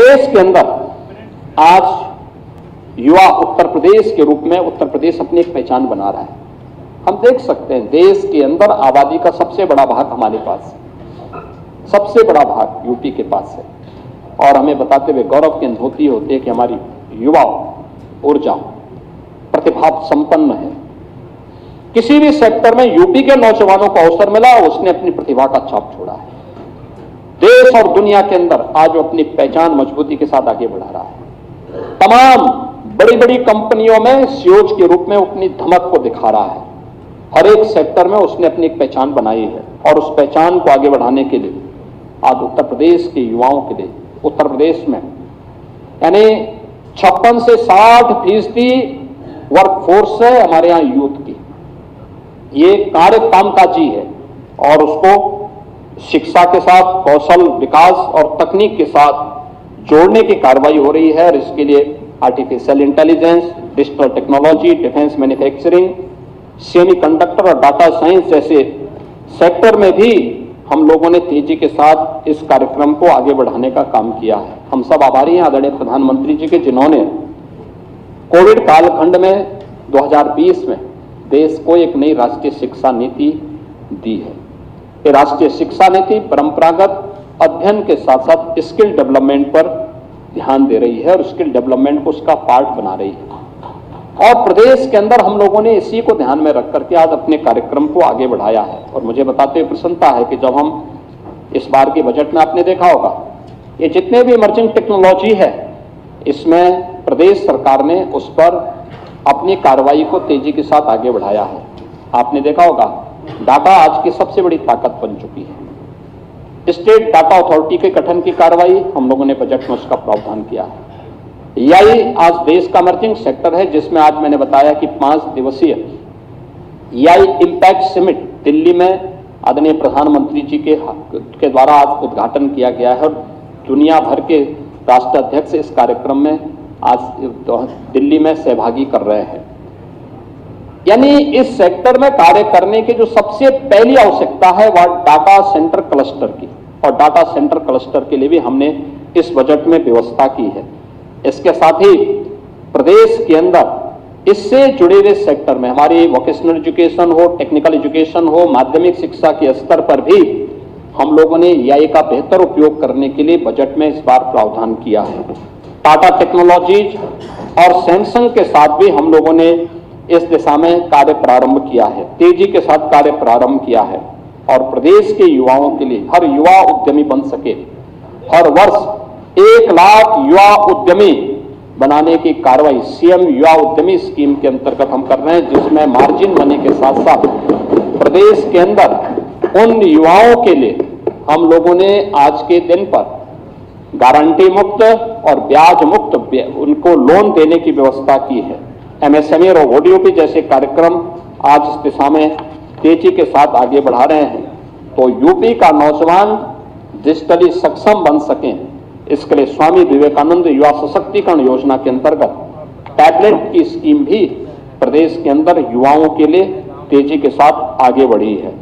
प्रदेश के अंदर आज युवा उत्तर प्रदेश के रूप में उत्तर प्रदेश अपनी एक पहचान बना रहा है। हम देख सकते हैं देश के अंदर आबादी का सबसे बड़ा भाग हमारे पास है, सबसे बड़ा भाग यूपी के पास है, और हमें बताते हुए गौरव की अनुभूति होती है कि हमारी युवा ऊर्जा प्रतिभा संपन्न है। किसी भी सेक्टर में यूपी के नौजवानों को अवसर मिला, उसने अपनी प्रतिभा का छाप छोड़ा है। देश और दुनिया के अंदर आज वो अपनी पहचान मजबूती के साथ आगे बढ़ा रहा है। तमाम बड़ी बड़ी कंपनियों में सीईओज के रूप में अपनी धमक को दिखा रहा है। हर एक सेक्टर में उसने अपनी एक पहचान बनाई है, और उस पहचान को आगे बढ़ाने के लिए आज उत्तर प्रदेश के युवाओं के लिए उत्तर प्रदेश में यानी 56 से 60% वर्कफोर्स है हमारे यहाँ यूथ की। ये कार्य कामकाजी है और उसको शिक्षा के साथ कौशल विकास और तकनीक के साथ जोड़ने की कार्रवाई हो रही है, और इसके लिए artificial intelligence, digital technology, defence manufacturing, semiconductor और डाटा साइंस जैसे सेक्टर में भी हम लोगों ने तेजी के साथ इस कार्यक्रम को आगे बढ़ाने का काम किया है। हम सब आभारी हैं आदरणीय प्रधानमंत्री जी के, जिन्होंने कोविड कालखंड में 2020 में देश को एक नई राष्ट्रीय शिक्षा नीति दी है। ये राष्ट्रीय शिक्षा नीति परंपरागत अध्ययन के साथ साथ स्किल डेवलपमेंट पर ध्यान दे रही है और स्किल डेवलपमेंट को उसका पार्ट बना रही है। और प्रदेश के अंदर हम लोगों ने इसी को ध्यान में रख करके आज अपने कार्यक्रम को आगे बढ़ाया है। और मुझे बताते हुए प्रसन्नता है कि जब हम इस बार के बजट में आपने देखा होगा, ये जितने भी इमर्जिंग टेक्नोलॉजी है, इसमें प्रदेश सरकार ने उस पर अपनी कार्रवाई को तेजी के साथ आगे बढ़ाया है। आपने देखा होगा डाटा आज की सबसे बड़ी ताकत बन चुकी है। स्टेट डाटा अथॉरिटी के गठन की कार्रवाई हम लोगों ने बजट में उसका प्रावधान किया है। एआई आज देश का इमर्जिंग सेक्टर है, जिसमें आज मैंने बताया कि 5 दिवसीय एआई इम्पैक्ट समिट दिल्ली में आदरणीय प्रधानमंत्री जी के द्वारा आज उद्घाटन किया गया है, और दुनिया भर के राष्ट्राध्यक्ष इस कार्यक्रम में आज दिल्ली में सहभागी कर रहे हैं। यानी इस सेक्टर में कार्य करने की जो सबसे पहली आवश्यकता है वह डाटा सेंटर क्लस्टर की, और डाटा सेंटर क्लस्टर के लिए भी हमने इस बजट में व्यवस्था की है। इसके साथ ही प्रदेश के अंदर इससे जुड़े हुए सेक्टर में हमारी वोकेशनल एजुकेशन हो, टेक्निकल एजुकेशन हो, माध्यमिक शिक्षा के स्तर पर भी हम लोगों ने एआई का बेहतर उपयोग करने के लिए बजट में इस बार प्रावधान किया है। टाटा टेक्नोलॉजीज और सैमसंग के साथ भी हम लोगों ने इस दिशा में कार्य प्रारंभ किया है, तेजी के साथ कार्य प्रारंभ किया है, और प्रदेश के युवाओं के लिए हर युवा उद्यमी बन सके, हर वर्ष 1 लाख युवा उद्यमी बनाने की कार्रवाई सीएम युवा उद्यमी स्कीम के अंतर्गत हम कर रहे हैं, जिसमें मार्जिन मनी के साथ साथ प्रदेश के अंदर उन युवाओं के लिए हम लोगों ने आज के दिन पर गारंटी मुक्त और ब्याज मुक्त उनको लोन देने की व्यवस्था की है। एमएसएमई और ओडीओपी जैसे कार्यक्रम आज इस दिशा में तेजी के साथ आगे बढ़ा रहे हैं, तो यूपी का नौजवान डिजिटली सक्षम बन सकें, इसके लिए स्वामी विवेकानंद युवा सशक्तिकरण योजना के अंतर्गत टैबलेट की स्कीम भी प्रदेश के अंदर युवाओं के लिए तेजी के साथ आगे बढ़ी है।